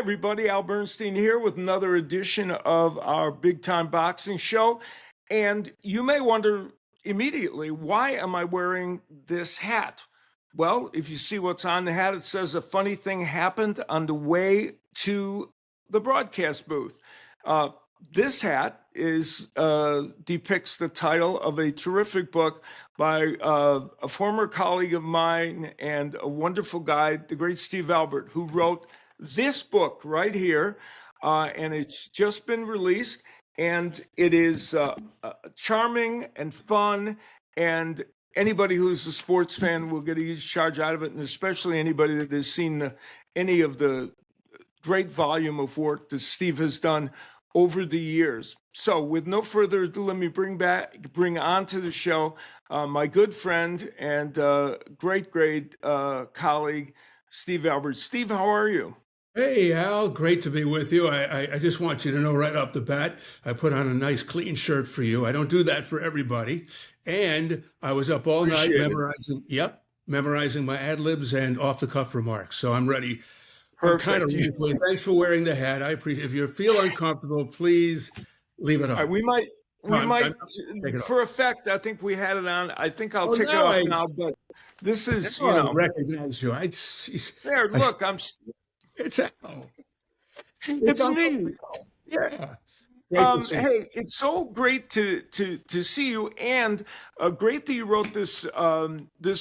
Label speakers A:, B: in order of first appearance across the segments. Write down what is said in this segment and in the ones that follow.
A: everybody, Al Bernstein here with another edition of our Big Time Boxing Show. And you may wonder immediately, why am I wearing this hat? Well, if you see what's on the hat, it says a funny thing happened on the way to the broadcast booth. This hat depicts the title of a terrific book by a former colleague of mine and a wonderful guy, the great Steve Albert, who wrote this book right here, and it's just been released, and it is charming and fun, and anybody who's a sports fan will get a huge charge out of it, and especially anybody that has seen any of the great volume of work that Steve has done over the years. So with no further ado, let me bring on to the show my good friend and great colleague, Steve Albert. Steve, how are you?
B: Hey, Al, great to be with you. I just want you to know right off the bat, I put on a nice clean shirt for you. I don't do that for everybody. And I was up all night memorizing my ad libs and off the cuff remarks. So I'm ready.
A: Perfect.
B: I'm kind of rueful. Thanks for wearing the hat. I appreciate it. If you feel uncomfortable, please leave it on.
A: We might, for effect, I think we had it on. I think I'll take it off now, but this is,
B: I recognize you.
A: There, look,
B: It's Al.
A: It's me.
B: Yeah.
A: Hey, it's so great to see you, and great that you wrote this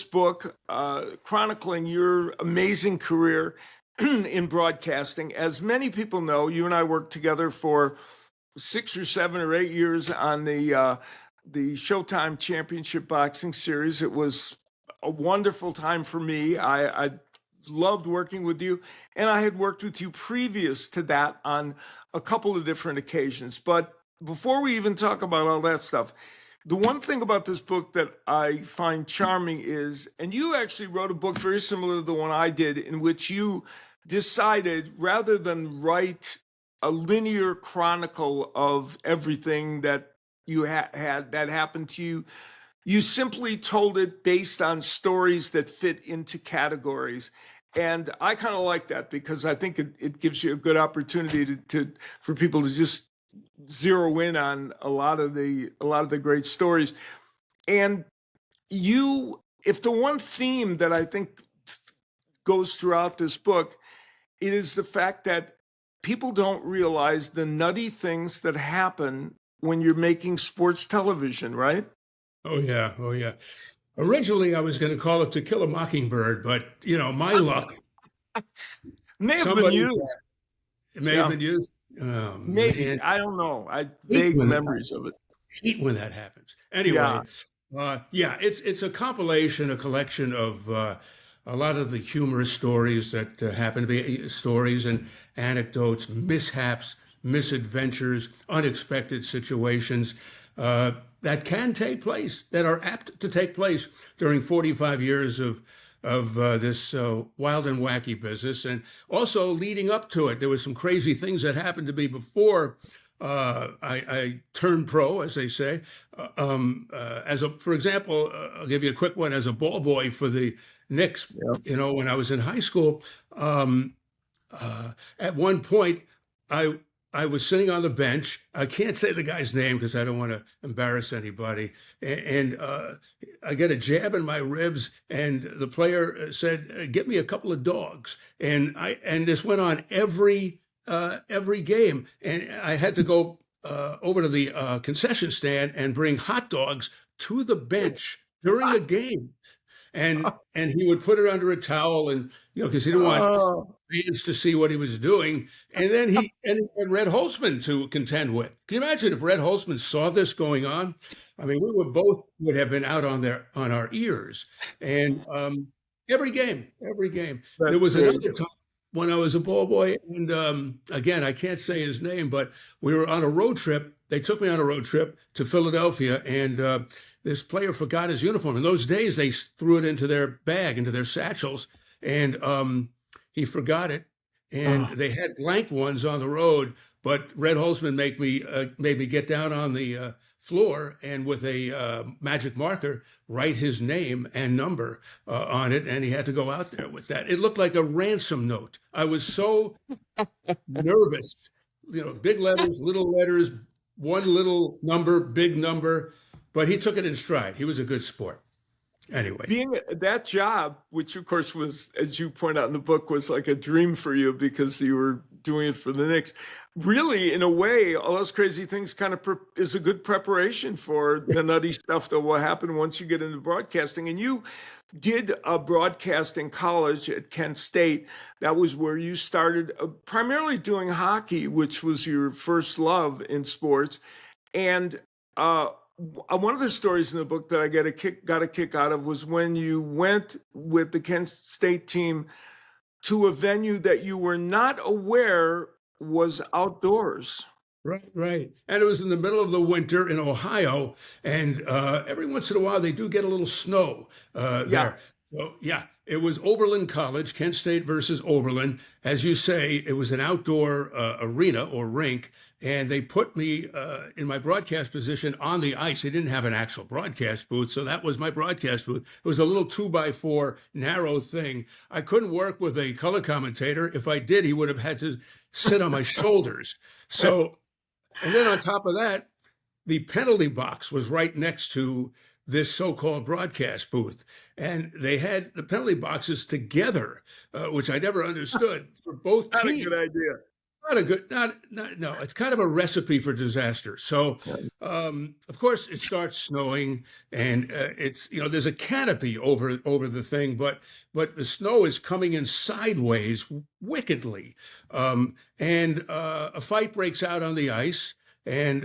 A: book chronicling your amazing career in broadcasting. As many people know, you and I worked together for 6 or 7 or 8 years on the Showtime Championship Boxing Series. It was a wonderful time for me. I loved working with you, and I had worked with you previous to that on a couple of different occasions. But before we even talk about all that stuff, the one thing about this book that I find charming is, and you actually wrote a book very similar to the one I did, in which you decided, rather than write a linear chronicle of everything that you had that happened to you, you simply told it based on stories that fit into categories. And I kind of like that, because I think it gives you a good opportunity for people to just zero in on a lot of the great stories. And if the one theme that I think goes throughout this book, it is the fact that people don't realize the nutty things that happen when you're making sports television, right?
B: Oh, yeah. Oh, yeah. Originally, I was going to call it To Kill a Mockingbird, but, my luck.
A: May have been used.
B: It may have been used.
A: Maybe. Man. I don't know. I vague memories of it.
B: Hate when that happens. Anyway, it's a compilation, a collection of a lot of the humorous stories that happen to be stories and anecdotes, mishaps, misadventures, unexpected situations that can take place, that are apt to take place during 45 years of this wild and wacky business. And also leading up to it, there was some crazy things that happened to me before I turned pro, as they say. For example, I'll give you a quick one. As a ball boy for the Knicks, when I was in high school, at one point, I was sitting on the bench. I can't say the guy's name because I don't want to embarrass anybody. And I get a jab in my ribs, and the player said, "Get me a couple of dogs." And this went on every game, and I had to go over to the concession stand and bring hot dogs to the bench during a game. And he would put it under a towel, and because he didn't want fans to see what he was doing. And then he had Red Holtzman to contend with. Can you imagine if Red Holtzman saw this going on? I mean, we would have been out on our ears. And every game. There was another time when I was a ball boy, and again, I can't say his name, but we were on a road trip. They took me on a road trip to Philadelphia, and this player forgot his uniform. In those days, they threw it into their bag, into their satchels, and he forgot it. And they had blank ones on the road, But Red Holzman made me get down on the floor and with a magic marker write his name and number on it, and he had to go out there with that. It looked like a ransom note. I was so nervous. Big letters, little letters, one little number, big number, but he took it in stride. He was a good sport. Anyway,
A: being that job, which of course was, as you point out in the book, was like a dream for you because you were doing it for the Knicks. Really, in a way, all those crazy things kind of is a good preparation for the nutty stuff that will happen once you get into broadcasting. And you did a broadcast in college at Kent State. That was where you started primarily doing hockey, which was your first love in sports. And one of the stories in the book that I got a kick out of was when you went with the Kent State team to a venue that you were not aware was outdoors.
B: Right. And it was in the middle of the winter in Ohio, and every once in a while they do get a little snow there. So, yeah, it was Oberlin College, Kent State versus Oberlin. As you say, it was an outdoor arena or rink, and they put me in my broadcast position on the ice. They didn't have an actual broadcast booth, so that was my broadcast booth. It was a little 2x4 narrow thing. I couldn't work with a color commentator. If I did, he would have had to sit on my shoulders. So, and then on top of that, the penalty box was right next to this so-called broadcast booth. And they had the penalty boxes together, which I never understood for both teams.
A: Not a good idea.
B: No, it's kind of a recipe for disaster. So, of course, it starts snowing, and there's a canopy over the thing, but the snow is coming in sideways wickedly, and a fight breaks out on the ice, and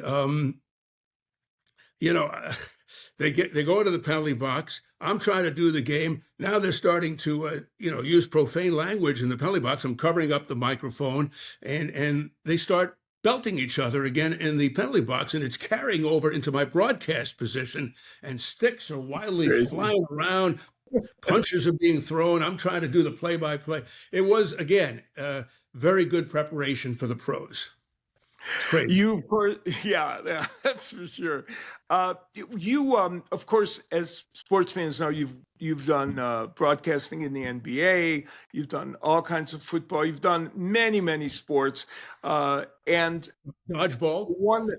B: they go into the penalty box. I'm trying to do the game. Now they're starting to, use profane language in the penalty box. I'm covering up the microphone, and they start belting each other again in the penalty box, and it's carrying over into my broadcast position, and sticks are wildly flying around. Punches are being thrown. I'm trying to do the play-by-play. It was, again, very good preparation for the pros. Great.
A: You, of course, yeah, that's for sure. Of course, as sports fans know, you've done broadcasting in the NBA. You've done all kinds of football. You've done many sports, and
B: dodgeball.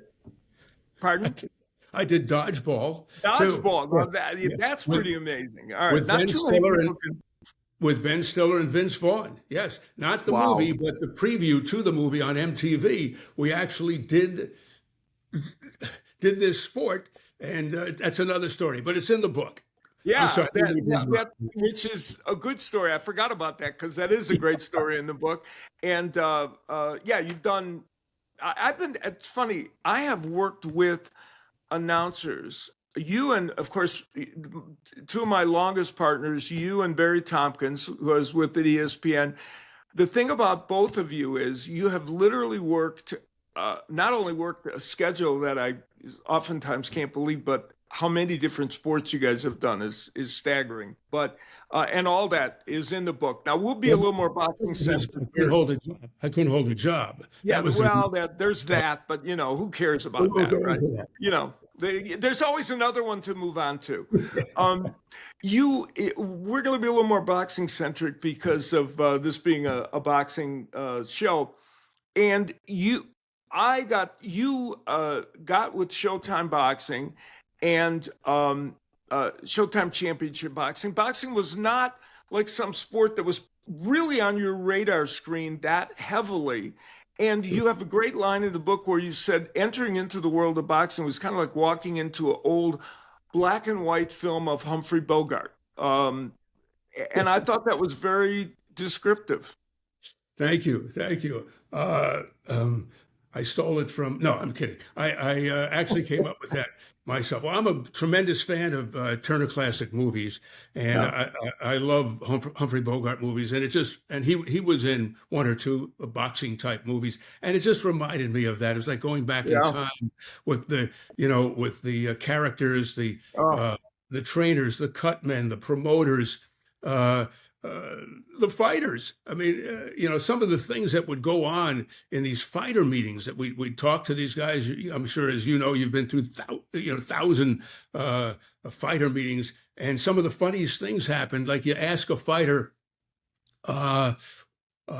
A: Pardon?
B: I did dodgeball.
A: Dodgeball.
B: Yeah.
A: That's pretty amazing. All right,
B: with
A: not
B: Ben
A: too many
B: Stiller
A: people can.
B: With Ben Stiller and Vince Vaughn. Yes, not the movie, but the preview to the movie on MTV. We actually did this sport, and that's another story, but it's in the book.
A: Yeah, which is a good story. I forgot about that because that is a great story in the book. And you've done. It's funny. I have worked with announcers. You and, of course, two of my longest partners, you and Barry Tompkins, who was with at ESPN. The thing about both of you is you have literally worked, not only worked a schedule that I oftentimes can't believe, but how many different sports you guys have done is staggering. But and all that is in the book. Now we'll be a little more boxing sensitive.
B: I couldn't hold a job.
A: Yeah, there's that, but who cares about that, right? There's always another one to move on to. We're going to be a little more boxing centric because of this being a boxing show, and I got with Showtime Boxing and Showtime Championship Boxing. Boxing was not like some sport that was really on your radar screen that heavily. And you have a great line in the book where you said entering into the world of boxing was kind of like walking into an old black and white film of Humphrey Bogart. And I thought that was very descriptive.
B: Thank you. I stole it from, no, I'm kidding. I actually came up with that myself. Well, I'm a tremendous fan of Turner Classic Movies, and I love Humphrey Bogart movies, and he was in one or two boxing type movies, and it just reminded me of that. It was like going back in time with the characters, the trainers, the cut men, the promoters, uh, uh, the fighters. I mean, some of the things that would go on in these fighter meetings that we'd talk to these guys. I'm sure, as you know, you've been through thousand fighter meetings, and some of the funniest things happened. Like you ask a fighter uh,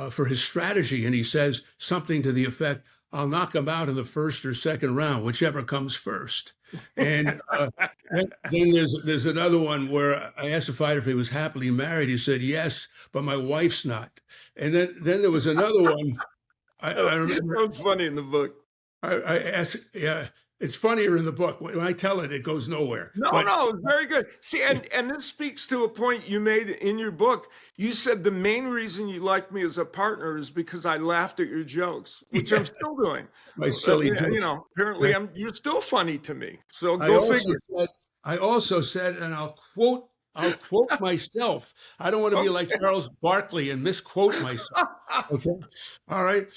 B: for his strategy, and he says something to the effect, "I'll knock him out in the first or second round, whichever comes first." And then there's another one where I asked the fighter if he was happily married. He said yes, but my wife's not. And then there was another one. I remember
A: That was funny in the book.
B: I asked. Yeah, it's funnier in the book. When I tell it, it goes nowhere.
A: No,
B: But
A: no, very good. See, and this speaks to a point you made in your book. You said the main reason you like me as a partner is because I laughed at your jokes, which
B: yeah,
A: I'm still doing.
B: my silly
A: Yeah,
B: jokes.
A: apparently you're still funny to me. So
B: I
A: go
B: also
A: figure.
B: said, I also said, and I'll quote myself. I don't want to be like
A: Okay.
B: Charles Barkley and misquote myself. Okay. All right.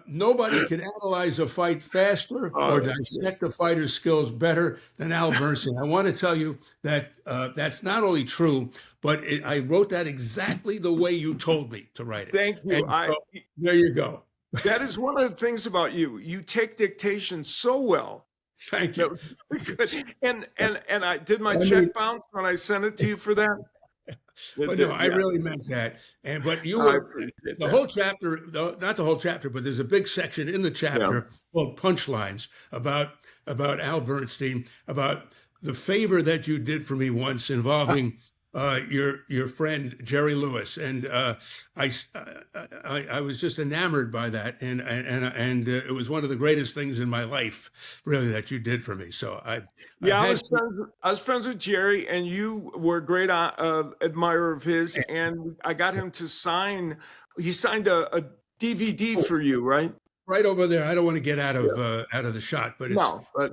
B: Nobody can analyze a fight faster
A: Oh,
B: or
A: that's good.
B: dissect a fighter's skills better than Al Bernstein. I want to tell you that that's not only true, but I wrote that exactly the way you told me to write it.
A: Thank you.
B: And so there you go.
A: That is one of the things about you. You take dictation so well.
B: Thank
A: That
B: you.
A: was very good. And I did my
B: I mean,
A: check bounce when I sent it to you for that. It
B: but no,
A: did,
B: I
A: yeah.
B: really meant that. But you
A: I
B: were
A: appreciate
B: the
A: that.
B: whole chapter, not the whole chapter, but there's a big section in the
A: Yeah.
B: chapter called punchlines about Al Bernstein, about the favor that you did for me once involving your friend Jerry Lewis, and I, I was just enamored by that, and it was one of the greatest things in my life, really, that you did for me. So I
A: Yeah,
B: had to.
A: I was friends with Jerry, and you were a great admirer of his. And I got him to sign. He signed a DVD for you, right?
B: Right over there. I don't want to get
A: Yeah.
B: out of the shot, but
A: No, but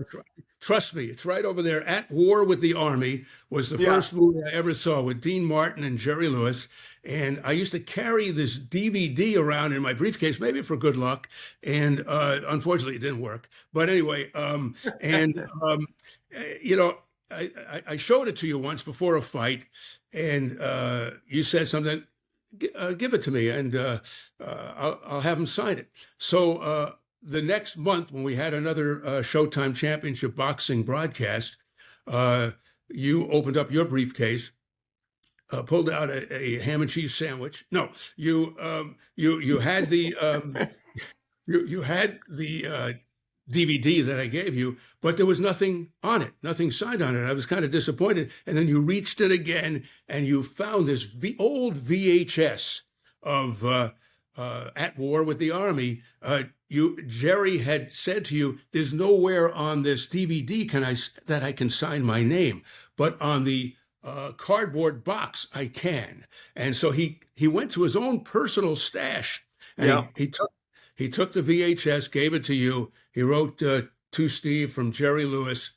B: trust me, it's right over there. At War with the Army was the
A: yeah,
B: first movie I ever saw with Dean Martin and Jerry Lewis, and I used to carry this DVD around in my briefcase, maybe for good luck, and unfortunately it didn't work. But anyway, and you know, I showed it to you once before a fight, and you said something. Give it to me, and I'll have him sign it. So the next month, when we had another Showtime Championship boxing broadcast, you opened up your briefcase, pulled out a ham and cheese sandwich. No, you had the you had the DVD that I gave you, but there was nothing on it, nothing signed on it. I was kind of disappointed. And then you reached it again and you found this old VHS of At War with the Army. Jerry had said to you, "There's nowhere on this DVD that I can sign my name, but on the cardboard box I can." And so he went to his own personal stash and
A: yeah.
B: he took the VHS, gave it to you. He wrote to Steve from Jerry Lewis,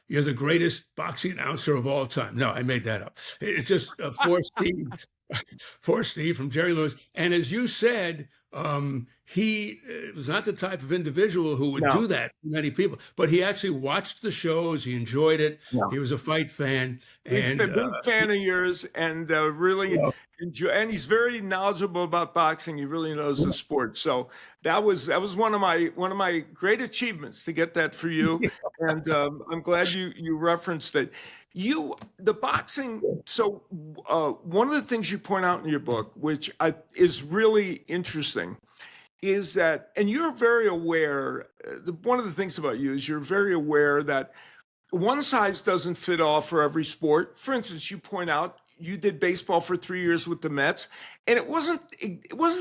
B: "You're the greatest boxing announcer of all time." No, I made that up. It's just for Steve, for Steve from Jerry Lewis. And as you said, he was not the type of individual who would
A: No,
B: do that to many people, but he actually watched the shows. He enjoyed it.
A: no.
B: He was a fight fan,
A: Big,
B: and
A: big fan of yours, and really
B: well,
A: enjoy. And he's very knowledgeable about boxing. He really knows the sport. So that was one of my great achievements to get that for you. And I'm glad you referenced it. The boxing. So one of the things you point out in your book, which is really interesting, is that, and you're very aware. One of the things about you is you're very aware that one size doesn't fit all for every sport. For instance, you point out you did baseball for 3 years with the Mets, and it wasn't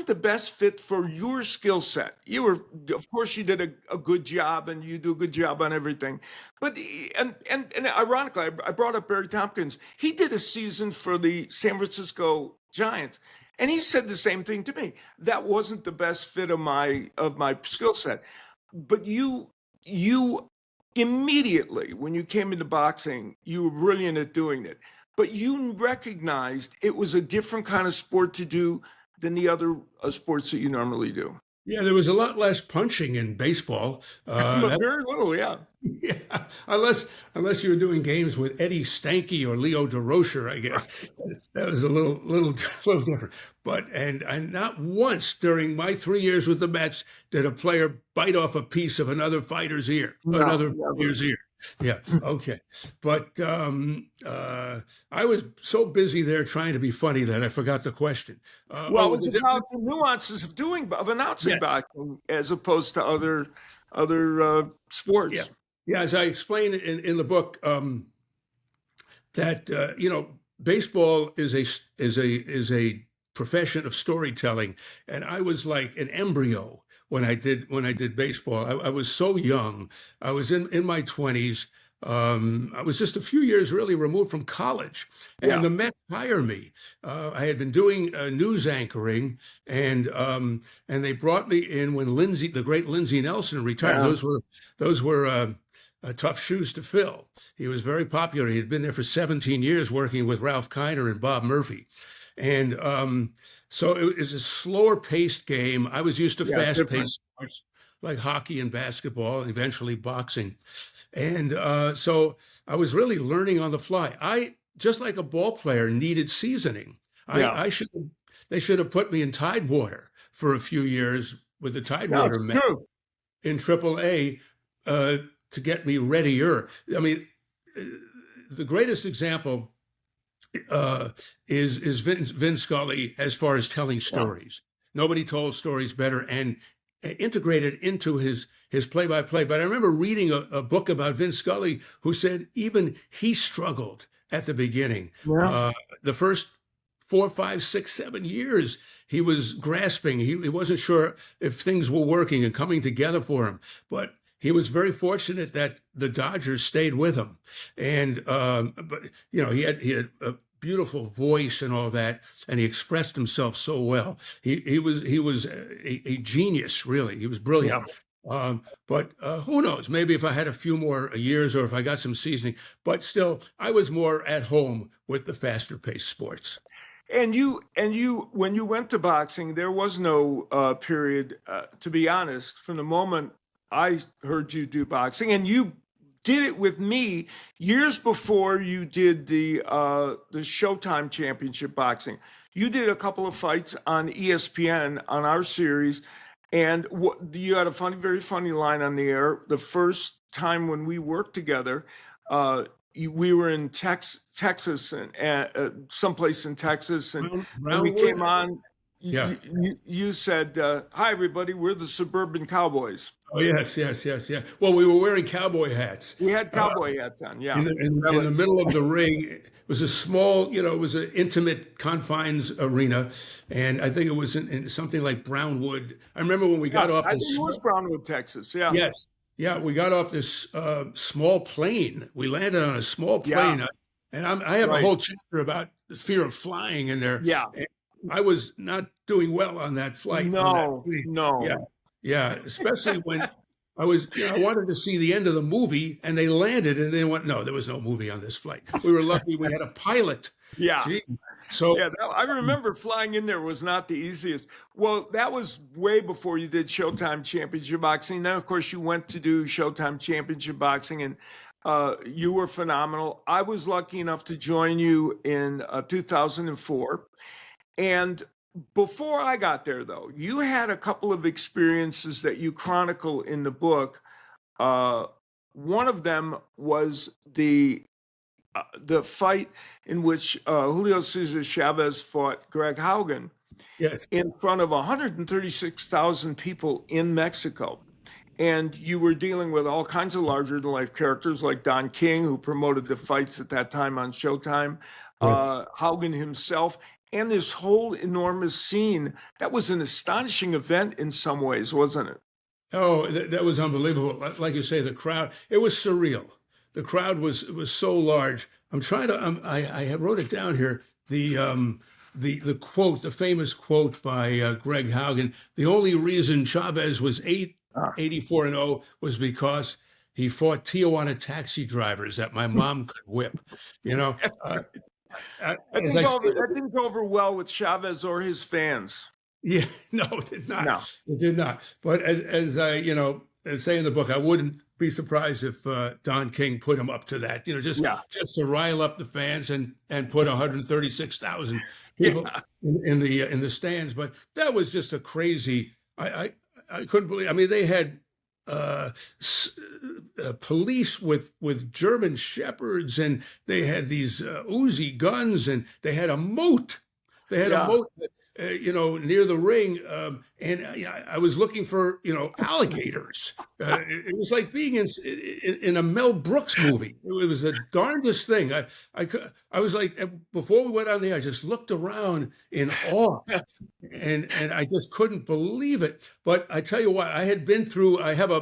A: the best fit for your skill set. You were, of course, you did a good job, and you do a good job on everything. But and ironically, I brought up Barry Tompkins. He did a season for the San Francisco Giants, and he said the same thing to me. That wasn't the best fit of my skill set. But you immediately, when you came into boxing, you were brilliant at doing it, but you recognized it was a different kind of sport to do than the other sports that you normally do.
B: Yeah, there was a lot less punching in baseball.
A: But very little, yeah.
B: Yeah, unless you were doing games with Eddie Stanky or Leo DeRocher, I guess that was a little different. But and not once during my 3 years with the Mets did a player bite off a piece of another fighter's ear,
A: No,
B: another
A: never.
B: player's ear. Yeah, okay. But I was so busy there trying to be funny that I forgot the question.
A: Well, it was
B: The
A: about
B: difference?
A: the nuances of announcing
B: Yes.
A: boxing as opposed to other
B: Yeah.
A: sports.
B: Yeah, as I explain in the book, that baseball is a profession of storytelling, and I was like an embryo when I did baseball. I was so young. I was in my 20s. I was just a few years really removed from college, and
A: Yeah,
B: the Mets hired me. I had been doing news anchoring, and they brought me in when the great Lindsey Nelson, retired.
A: yeah,
B: Those were tough shoes to fill. He was very popular. He had been there for 17 years working with Ralph Kiner and Bob Murphy. And so it was a slower paced game. I was used to
A: yeah,
B: fast
A: different.
B: paced sports like hockey and basketball, and eventually boxing. And so I was really learning on the fly. Just like a ball player, needed seasoning.
A: Yeah,
B: They should have put me in Tidewater for a few years with the
A: no, it's
B: Tidewater
A: true.
B: in AAA uh, to get me readier. I mean, uh, the greatest example uh, is Vin Scully as far as telling
A: Yeah,
B: stories. Nobody told stories better and integrated into his play-by-play. But I remember reading a book about Vin Scully who said even he struggled at the beginning.
A: yeah.
B: The first 4, 5, 6, 7 years, he was grasping. He wasn't sure if things were working and coming together for him. But he was very fortunate that the Dodgers stayed with him. And but he had a beautiful voice and all that, and he expressed himself so well. He was a genius, really. He was brilliant.
A: Yeah.
B: But who knows? Maybe if I had a few more years, or if I got some seasoning. But still, I was more at home with the faster paced sports.
A: And you, when you went to boxing, there was no period. To be honest, from the moment I heard you do boxing, and you did it with me years before you did the Showtime Championship boxing. You did a couple of fights on ESPN on our series, and you had a very funny line on the air. The first time when we worked together, uh, we were in Texas and someplace in Texas, and when we
B: Brownwood?
A: came on,
B: Yeah.
A: you said, "Hi, everybody, we're the Suburban Cowboys."
B: Oh, yes, yes, yes, yeah. Well, we were wearing cowboy hats.
A: We had
B: Uh,
A: cowboy hats on. Yeah,
B: in
A: really.
B: the middle of the ring. It was a small, it was an intimate confines arena, and I think it was in something like Brownwood. I remember when we
A: Yeah,
B: got off
A: I think
B: this.
A: it was Brownwood, Texas. Yeah,
B: Yes, yeah, we got off this small plane. We landed on a small
A: yeah,
B: plane, and I have a
A: right.
B: whole chapter about the fear of flying in there.
A: Yeah,
B: And I was not doing well on that flight on that
A: no,
B: plane. Yeah,
A: no.
B: yeah, especially when I wanted to see the end of the movie, and they landed, and they went, no, there was no movie on this flight. We were lucky we had a pilot.
A: Yeah,
B: Gee. So
A: yeah. I remember flying in there was not the easiest. Well, that was way before you did Showtime Championship Boxing. Then, of course, you went to do Showtime Championship Boxing, and you were phenomenal. I was lucky enough to join you in 2004. And before I got there, though, you had a couple of experiences that you chronicle in the book. Uh, One of them was the fight in which Julio Cesar Chavez fought Greg Haugen
B: yes,
A: in front of 136,000 people in Mexico. And you were dealing with all kinds of larger than life characters like Don King, who promoted the fights at that time on Showtime,
B: yes.
A: Haugen himself, and this whole enormous scene. That was an astonishing event in some ways, wasn't it?
B: Oh, that was unbelievable. Like you say, the crowd, it was surreal. The crowd was so large. I'm trying to, I wrote it down here. The quote, the famous quote by Greg Haugen, the only reason Chavez was 84-0 was because he fought Tijuana taxi drivers that my mom could whip. You know, uh,
A: That
B: as I say,
A: didn't go over well with Chavez or his fans.
B: Yeah, no, it did not.
A: No.
B: It did not. But as I, as say in the book, I wouldn't be surprised if Don King put him up to that.
A: Yeah.
B: Just to rile up the fans and put 136,000 people
A: Yeah.
B: in the stands. But that was just a crazy. I couldn't believe. I mean, they had uh, s- police with German shepherds, and they had these Uzi guns, and they had a moat. They had a
A: Yeah.
B: moat near the ring. And I was looking for, alligators. It was like being in a Mel Brooks movie. It was the darndest thing. I was like, before we went on there, I just looked around in awe, and I just couldn't believe it. But I tell you what, I have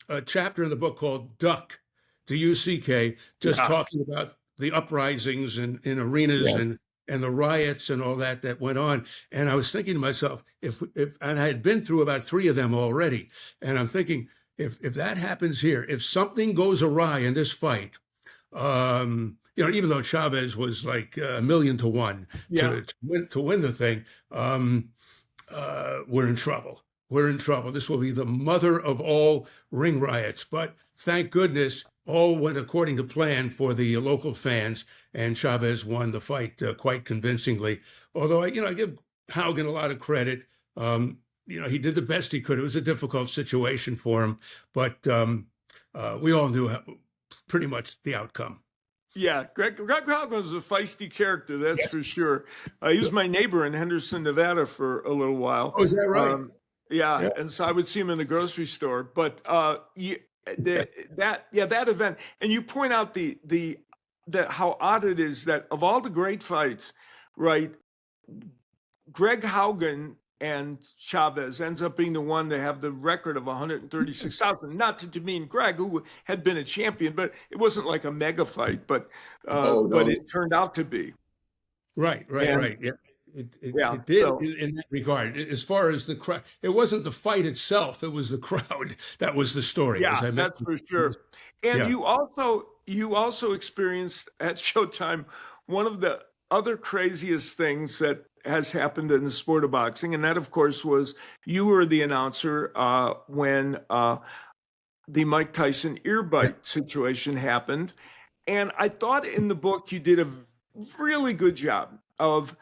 B: a chapter in the book called Duck, DUCK, just
A: Yeah.
B: talking about the uprisings in arenas
A: Yeah.
B: and the riots and all that went on. And I was thinking to myself, if and I had been through about 3 of them already, and I'm thinking, if that happens here, if something goes awry in this fight, even though Chavez was like 1,000,000 to 1
A: Yeah.
B: to win the thing, we're in trouble. We're in trouble. This will be the mother of all ring riots. But thank goodness, all went according to plan for the local fans, and Chavez won the fight quite convincingly. Although I give Haugen a lot of credit. He did the best he could. It was a difficult situation for him, but we all knew pretty much the outcome.
A: Yeah, Greg Haugen was a feisty character, that's
B: Yes.
A: for sure. He was my neighbor in Henderson, Nevada, for a little while.
B: Oh, is that right?
A: Yeah,
B: Yeah.
A: and so I would see him in the grocery store. But that event, and you point out the that how odd it is that of all the great fights, right? Greg Haugen and Chavez ends up being the one to have the record of 136,000. Not to demean Greg, who had been a champion, but it wasn't like a mega fight, but
B: Oh,
A: but
B: no.
A: it turned out to be.
B: Right, right,
A: And
B: right. Yeah,
A: yeah,
B: it did
A: so
B: in that regard. As far as the crowd, it wasn't the fight itself; it was the crowd that was the story, as
A: yeah,
B: I
A: that's
B: mentioned.
A: for sure. And
B: Yeah,
A: you also experienced at Showtime one of the other craziest things that has happened in the sport of boxing, and that of course was you were the announcer when the Mike Tyson ear
B: yeah,
A: bite situation happened. And I thought in the book you did a really good job of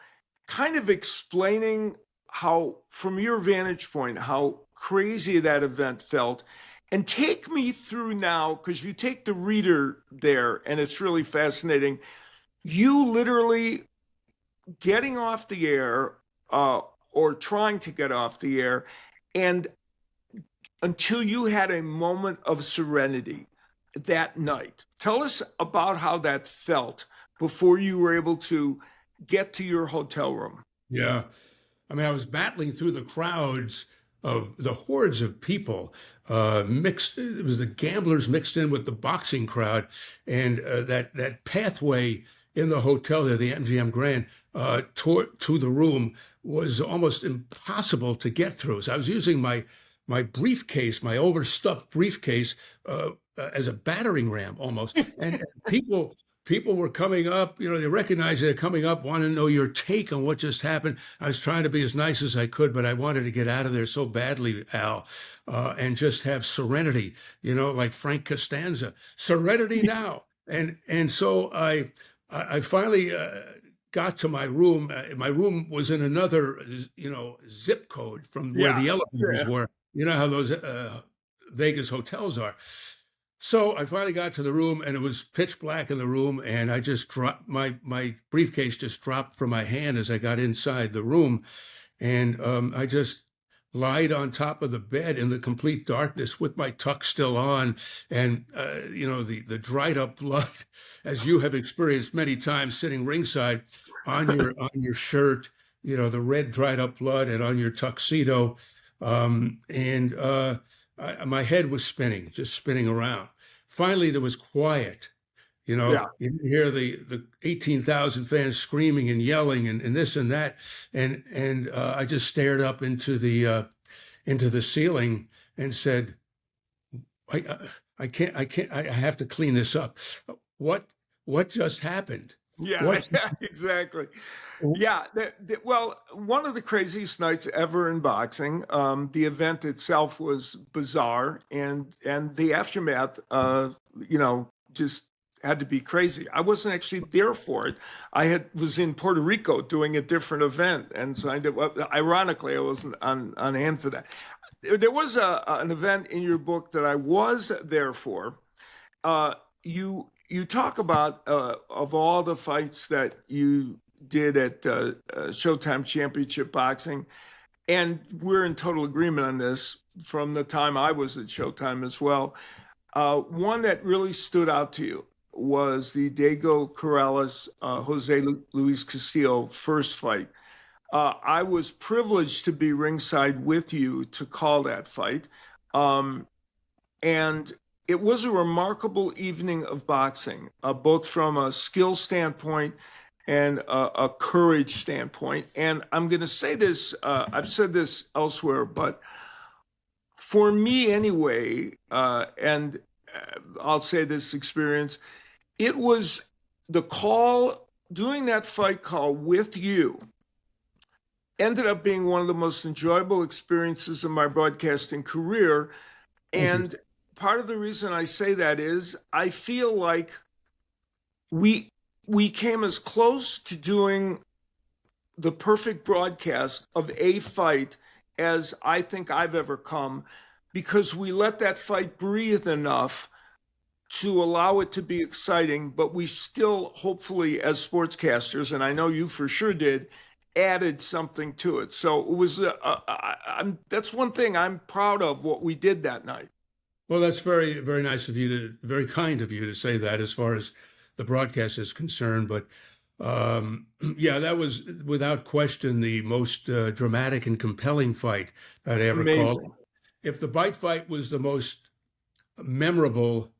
A: kind of explaining how, from your vantage point, how crazy that event felt. And take me through now, because you take the reader there, and it's really fascinating. You literally getting off the air uh, or trying to get off the air, and until you had a moment of serenity that night. Tell us about how that felt before you were able to get to your hotel room.
B: yeah. I mean, I was battling through the crowds of the hordes of people, mixed. It was the gamblers mixed in with the boxing crowd, and that pathway in the hotel there, the MGM Grand, to the room was almost impossible to get through. So I was using my briefcase, my overstuffed briefcase, as a battering ram almost, and people were coming up, they recognize they're coming up, want to know your take on what just happened. I was trying to be as nice as I could, but I wanted to get out of there so badly, Al, and just have serenity, like Frank Costanza, serenity now. And so I finally got to my room. My room was in another, zip code from where
A: Yeah.
B: the elevators
A: Yeah.
B: were. You know how those Vegas hotels are. So I finally got to the room, and it was pitch black in the room, and I just dropped my briefcase just dropped from my hand as I got inside the room, and I just lied on top of the bed in the complete darkness with my tuck still on, and the dried up blood, as you have experienced many times sitting ringside, on your shirt, the red dried up blood, and on your tuxedo, and my head was spinning, just spinning around. Finally, there was quiet.
A: Yeah.
B: You didn't hear the 18,000 fans screaming and yelling and this and that, and I just stared up into the ceiling and said, I can't, I have to clean this up. What what just happened?
A: Yeah,
B: What?
A: yeah, exactly. Yeah, well, one of the craziest nights ever in boxing. The event itself was bizarre, and the aftermath, just had to be crazy. I wasn't actually there for it. Was in Puerto Rico doing a different event, and so ironically, I wasn't on hand for that. There was an event in your book that I was there for. You talk about of all the fights that you did at Showtime Championship Boxing, and we're in total agreement on this from the time I was at Showtime as well. One that really stood out to you was the Diego Corrales Jose Luis Castillo first fight. I was privileged to be ringside with you to call that fight. Um, and it was a remarkable evening of boxing, both from a skill standpoint and a courage standpoint. And I'm going to say this, I've said this elsewhere, but for me anyway, and I'll say this experience, it was the call, doing that fight call with you ended up being one of the most enjoyable experiences of my broadcasting career.
B: Thank you.
A: And part of the reason I say that is I feel like we we came as close to doing the perfect broadcast of a fight as I think I've ever come, because we let that fight breathe enough to allow it to be exciting, but we still, hopefully, as sportscasters, and I know you for sure did, added something to it. So it was that's one thing I'm proud of, what we did that night.
B: Well, that's very, very nice of you very kind of you to say that as far as the broadcast is concerned. But yeah, that was without question the most dramatic and compelling fight that I ever called.
A: Amazing.
B: If the bite fight was the most memorable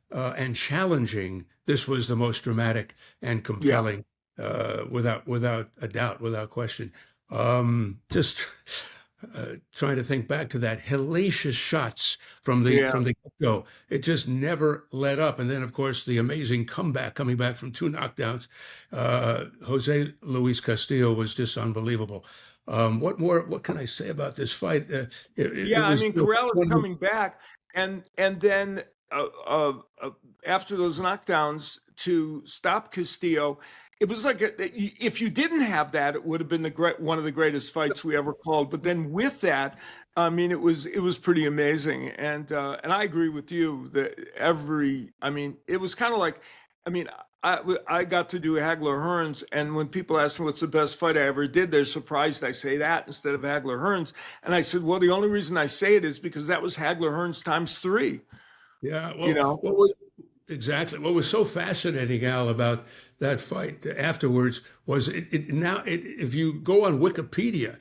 B: and challenging, this was the most dramatic and
A: Yeah.
B: compelling, without a doubt, without question. Just trying to think back to that hellacious shots from the
A: Yeah.
B: get-go. It just never let up. And then, of course, the amazing comeback coming back from two knockdowns. Jose Luis Castillo was just unbelievable. What can I say about this fight? It
A: Yeah, I
B: was
A: mean, Corrales coming back, and then after those knockdowns to stop Castillo, it was like if you didn't have that, it would have been one of the greatest fights we ever called. But then with that, I mean, it was pretty amazing, and I agree with you that I mean, it was kind of like, I mean, I got to do Hagler Hearns, and when people ask me what's the best fight I ever did, they're surprised I say that instead of Hagler Hearns. And I said, well, the only reason I say it is because that was Hagler Hearns times 3.
B: Yeah,
A: You
B: well,
A: know?
B: exactly. What was so fascinating, Al, about that fight afterwards was if you go on Wikipedia,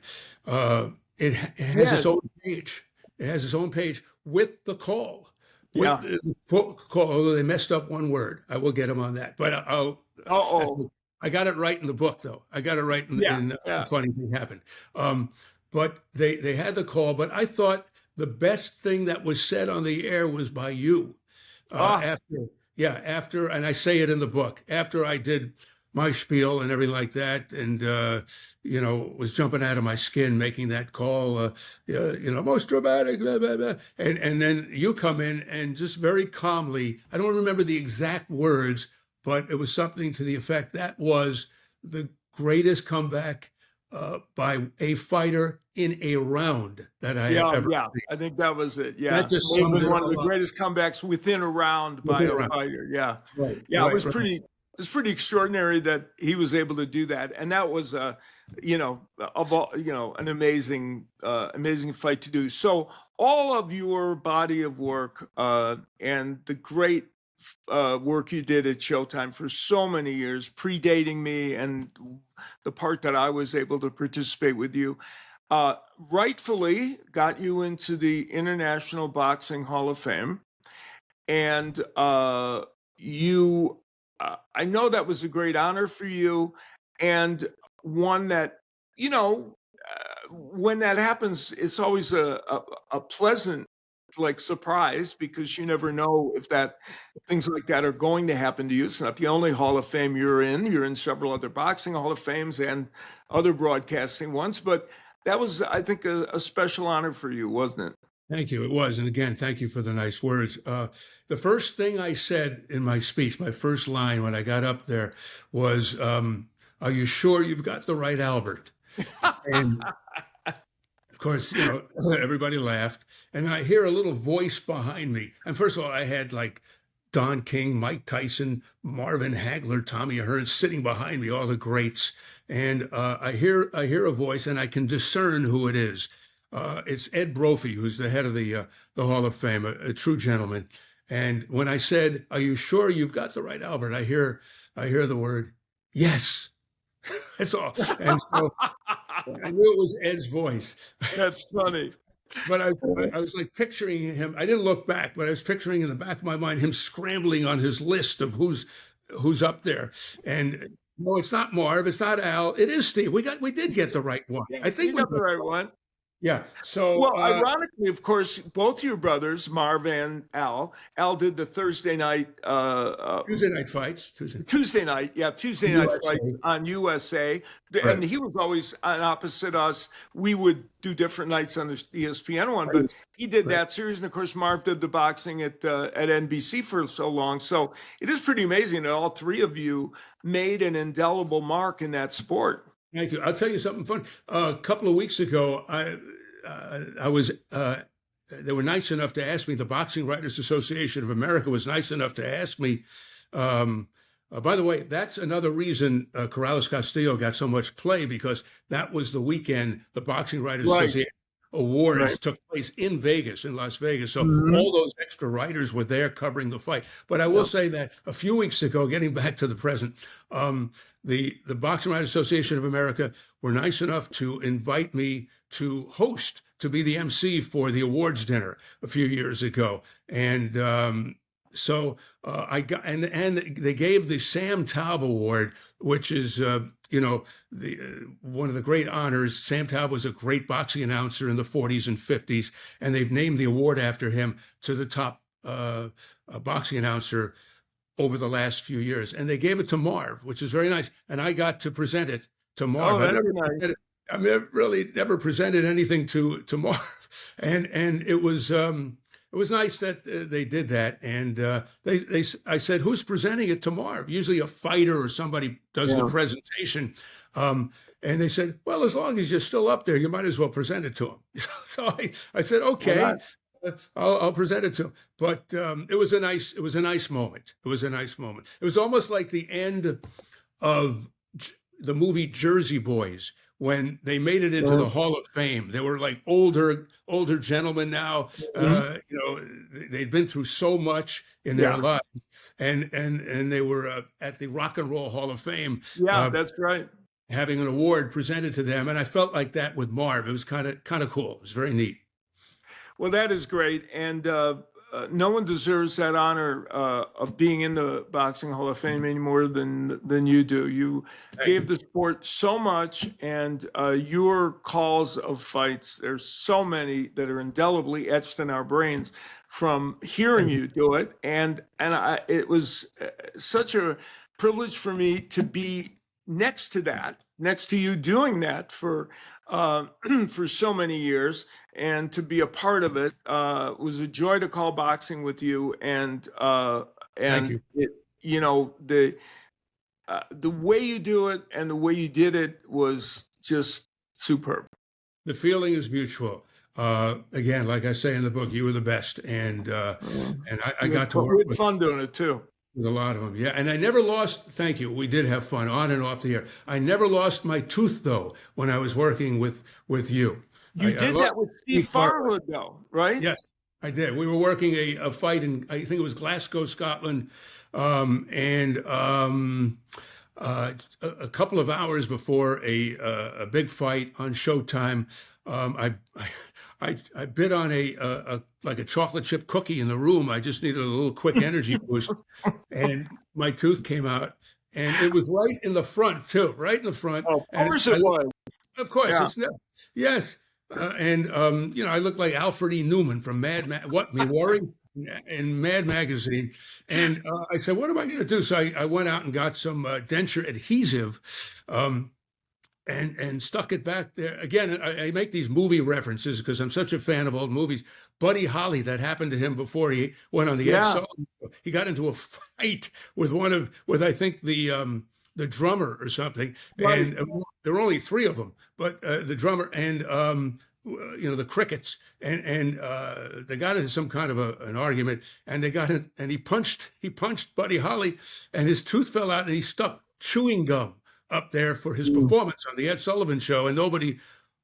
B: it has
A: Yeah,
B: its own page. It has its own page with the call. With
A: yeah.
B: the call, although they messed up one word. I will get them on that. But
A: Oh,
B: I got it right in the book, though. I got it right
A: yeah,
B: in a
A: yeah.
B: funny thing happened. But they had the call, but I thought the best thing that was said on the air was by you.
A: Ah,
B: After, and I say it in the book, after I did my spiel and everything like that, and was jumping out of my skin making that call, most dramatic, blah, blah, blah. And then you come in and just very calmly, I don't remember the exact words, but it was something to the effect that was the greatest comeback by a fighter in a round that I have
A: yeah,
B: ever
A: yeah.
B: seen.
A: I think that was it.
B: That
A: Yeah,
B: just
A: may have
B: summed
A: been
B: it
A: one of the
B: all up
A: greatest comebacks within a round by
B: within a
A: a
B: round.
A: fighter. Yeah,
B: Right,
A: yeah. It
B: right,
A: was
B: right.
A: pretty. It was pretty extraordinary that he was able to do that, and that was of all, an amazing fight to do. So all of your body of work and the great work you did at Showtime for so many years, predating me, and the part that I was able to participate with you, uh, rightfully got you into the International Boxing Hall of Fame. And I know that was a great honor for you, and one that, when that happens, it's always a pleasant like surprised because you never know if that things like that are going to happen to you. It's not the only Hall of Fame you're in. You're in several other boxing Hall of Fames and other broadcasting ones, but that was, I think, a special honor for you, wasn't it?
B: Thank you. It was. And again, thank you for the nice words. The first thing I said in my speech, my first line when I got up there was, are you sure you've got the right Albert? And of course, everybody laughed. And I hear a little voice behind me. And first of all, I had like Don King, Mike Tyson, Marvin Hagler, Tommy Ahern sitting behind me, all the greats. And I hear a voice, and I can discern who it is. It's Ed Brophy, who's the head of the Hall of Fame, a true gentleman. And when I said, "Are you sure you've got the right Albert?" I hear the word "yes." That's all. And so I knew it was Ed's voice.
A: That's funny.
B: But I was like picturing him. I didn't look back, but I was picturing in the back of my mind him scrambling on his list of who's up there. And no, it's not Marv. It's not Al. It is Steve. We did get the right one.
A: Yeah,
B: I think
A: you
B: we
A: got the right one.
B: Yeah. So,
A: well, ironically, of course, both your brothers, Marv and Al did the Thursday night,
B: Tuesday night fights.
A: Tuesday night fights on USA. Right. And he was always on opposite us. We would do different nights on the ESPN one, but he did that series. And of course, Marv did the boxing at NBC for so long. So it is pretty amazing that all three of you made an indelible mark in that sport.
B: Thank you. I'll tell you something fun. A couple of weeks ago, I was. They were nice enough to ask me. The Boxing Writers Association of America was nice enough to ask me. By the way, that's another reason Corrales Castillo got so much play, because that was the weekend the Boxing Writers Association Awards took place in Vegas, in Las Vegas. So all those extra writers were there covering the fight. But I will say that a few weeks ago, getting back to the present, the Boxing Writers Association of America were nice enough to invite me to host, to be the MC for the awards dinner a few years ago. And so I got, and they gave the Sam Taub Award, which is, one of the great honors. Sam Taub was a great boxing announcer in the 40s and 50s, and they've named the award after him to the top boxing announcer over the last few years. And they gave it to Marv, which is very nice. And I got to present it to Marv. I've really never presented anything to Marv, and it was nice that they did that. And I said, "Who's presenting it to Marv?" Usually a fighter or somebody does the presentation. And they said, "Well, as long as you're still up there, you might as well present it to him." So I said, "Okay, I'll present it to him." But it was a nice moment. It was a nice moment. It was almost like the end of the movie Jersey Boys, when they made it into the Hall of Fame. They were like older gentlemen now. They'd been through so much in their lives, and they were at the Rock and Roll Hall of Fame.
A: Yeah, that's right.
B: Having an award presented to them, and I felt like that with Marv. It was kind of cool. It was very neat.
A: Well, that is great, and no one deserves that honor of being in the Boxing Hall of Fame any more than you do. You gave the sport so much, and your calls of fights, there's so many that are indelibly etched in our brains from hearing you do it. And it was such a privilege for me to be next to you doing that for so many years, and to be a part of it was a joy to call boxing with you. And
B: Thank you.
A: The way you do it and the way you did it was just superb.
B: The feeling is mutual. Again, like I say in the book, you were the best, and I got to work with
A: fun doing it too.
B: With a lot of them, yeah. And I never lost, thank you, we did have fun on and off the air. I never lost my tooth, though, when I was working with you.
A: You did that with Steve Farwood, though, right?
B: Yes, I did. We were working a fight in, I think it was Glasgow, Scotland, and a couple of hours before a big fight on Showtime, I bit on like a chocolate chip cookie in the room. I just needed a little quick energy boost, and my tooth came out, and it was right in the front too, right in the front.
A: Oh, of course it was.
B: Of course,
A: Yeah.
B: it's yes. and I look like Alfred E. Newman from What Me Worry in Mad Magazine. And I said, what am I going to do? So I went out and got some denture adhesive. And stuck it back there again. I make these movie references because I'm such a fan of old movies. Buddy Holly, that happened to him before he went on the Ed
A: Yeah,
B: Sullivan Show. He got into a fight with I think the drummer or something,
A: right.
B: and there were only three of them, but the drummer and the crickets, and they got into some kind of an argument, and they got in, and he punched Buddy Holly, and his tooth fell out, and he stuck chewing gum up there for his
A: Mm.
B: performance on the Ed Sullivan Show, and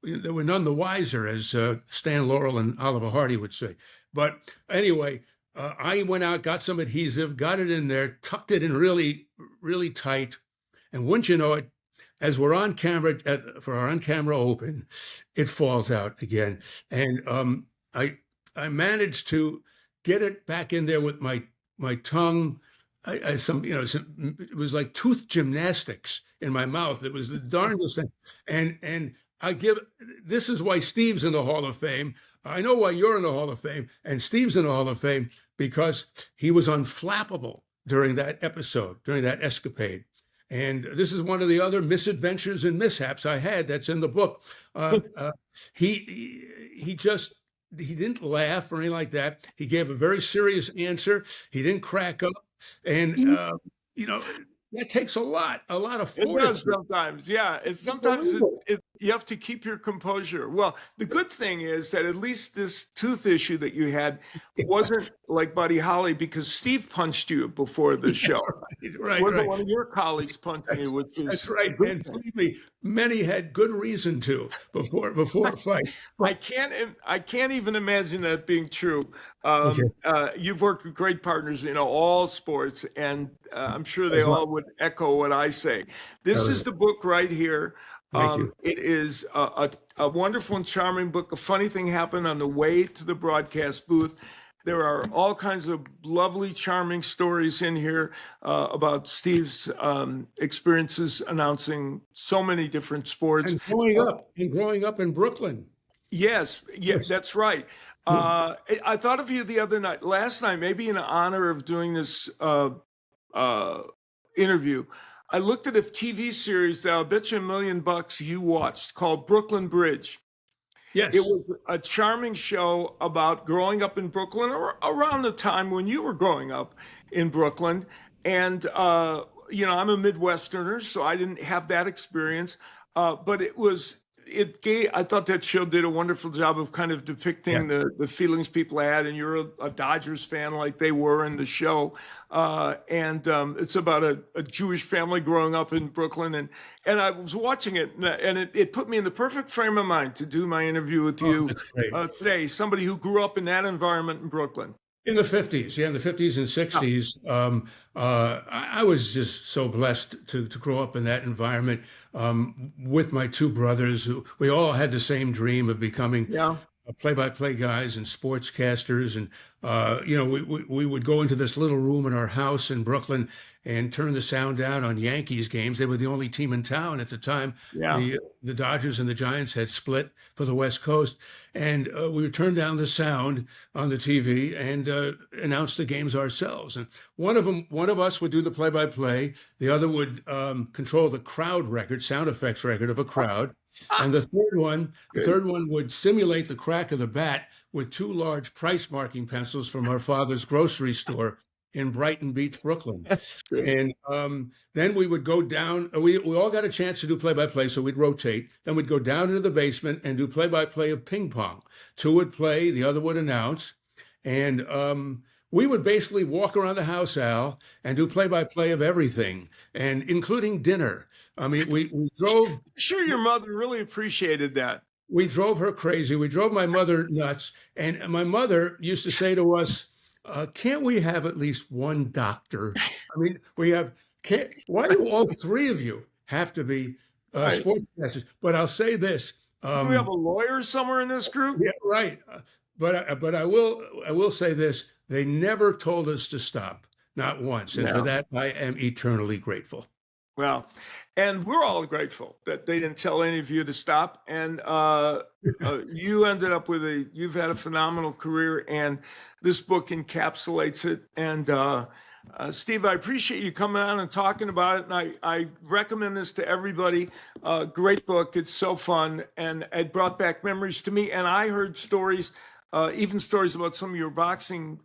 B: there were none the wiser, as Stan Laurel and Oliver Hardy would say. But anyway, I went out, got some adhesive, got it in there, tucked it in really, really tight, and wouldn't you know it, as we're on camera for our on-camera open, it falls out again, and I managed to get it back in there with my tongue. It was like tooth gymnastics in my mouth. It was the darndest thing. And this is why Steve's in the Hall of Fame. I know why you're in the Hall of Fame, and Steve's in the Hall of Fame because he was unflappable during that episode, during that escapade. And this is one of the other misadventures and mishaps I had that's in the book. He just he didn't laugh or anything like that. He gave a very serious answer. He didn't crack up. And you know that takes a lot of
A: It does
B: fortitude.
A: sometimes, yeah. It's sometimes
B: Unbelievable.
A: you have to keep your composure. Well, the good thing is that at least this tooth issue that you had wasn't like Buddy Holly because Steve punched you before the show. It
B: Right,
A: wasn't
B: right.
A: one of your colleagues punching you,
B: That's
A: which
B: that's
A: is a
B: right.
A: good
B: And
A: thing.
B: believe me, many had good reason to before a fight.
A: I can't even imagine that being true.
B: Okay.
A: You've worked with great partners in all sports, and I'm sure they
B: As well.
A: all would echo what I say. This is the book right here.
B: Thank you.
A: It is a wonderful and charming book. A funny thing happened on the way to the broadcast booth. There are all kinds of lovely, charming stories in here about Steve's experiences announcing so many different sports.
B: And growing up in Brooklyn.
A: Yes, yeah,
B: Yes.
A: that's right. I thought of you the other night, last night, maybe in honor of doing this interview. I looked at a TV series that I'll bet you $1,000,000 you watched called Brooklyn Bridge. It
B: Yes.
A: was a charming show about growing up in Brooklyn or around the time when you were growing up in Brooklyn. And, I'm a Midwesterner, so I didn't have that experience. But I thought that show did a wonderful job of kind of
B: Yeah.
A: depicting the feelings people had. And you're a Dodgers fan like they were in the show. And it's about a Jewish family growing up in Brooklyn. And I was watching it, and it put me in the perfect frame of mind to do my interview with
B: Oh,
A: you
B: that's great.
A: today, somebody who grew up in that environment in Brooklyn.
B: In the 50s, yeah, in the 50s and
A: Yeah.
B: 60s, I was just so blessed to grow up in that environment with my two brothers. Who we all had the same dream of becoming
A: Yeah.
B: play-by-play guys and sportscasters, and we would go into this little room in our house in Brooklyn and turn the sound down on Yankees games. They were the only team in town at the time.
A: Yeah.
B: The Dodgers and the Giants had split for the West Coast, and we would turn down the sound on the TV and announce the games ourselves. And one of us would do the play-by-play. The other would control the crowd record, sound effects record of a crowd. And the third one would simulate the crack of the bat with two large price marking pencils from our father's grocery store in Brighton Beach, Brooklyn.
A: That's good.
B: And then we would go down. We all got a chance to do play-by-play, so we'd rotate. Then we'd go down into the basement and do play-by-play of ping pong. Two would play, the other would announce, and we would basically walk around the house, Al, and do play-by-play of everything, and including dinner. I mean, we drove.
A: Sure, your mother really appreciated that.
B: We drove her crazy. We drove my mother nuts. And my mother used to say to us, can't we have at least one doctor? I mean, why do all three of you have to be
A: Right.
B: sportscasters? But I'll say this.
A: Do we have a lawyer somewhere in this group?
B: Yeah, right. But I will say this. They never told us to stop, not once. And for
A: Yeah.
B: that, I am eternally grateful.
A: Well, and we're all grateful that they didn't tell any of you to stop. And you ended up with you've had a phenomenal career, and this book encapsulates it. And Steve, I appreciate you coming on and talking about it. And I recommend this to everybody. Great book. It's so fun. And it brought back memories to me. And I heard stories, even stories about some of your boxing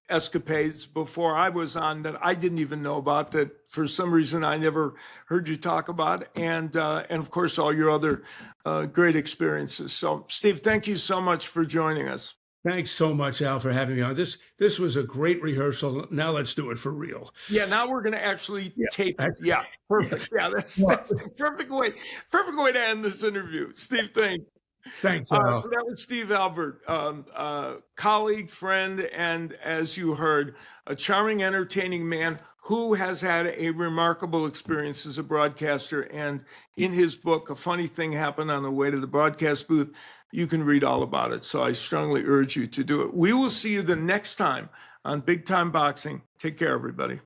A: escapades before I was on that I didn't even know about, that for some reason I never heard you talk about, and of course all your other great experiences. So Steve, thank you so much for joining us.
B: Thanks so much, Al, for having me on. This was a great rehearsal. Now let's do it for real.
A: Yeah, now we're going to actually tape it. Yeah, perfect. Yeah, that's the perfect way to end this interview. Steve, thanks.
B: Thanks, Al.
A: That was Steve Albert, colleague, friend, and as you heard, a charming, entertaining man who has had a remarkable experience as a broadcaster. And in his book, A Funny Thing Happened on the Way to the Broadcast Booth, you can read all about it. So I strongly urge you to do it. We will see you the next time on Big Time Boxing. Take care, everybody.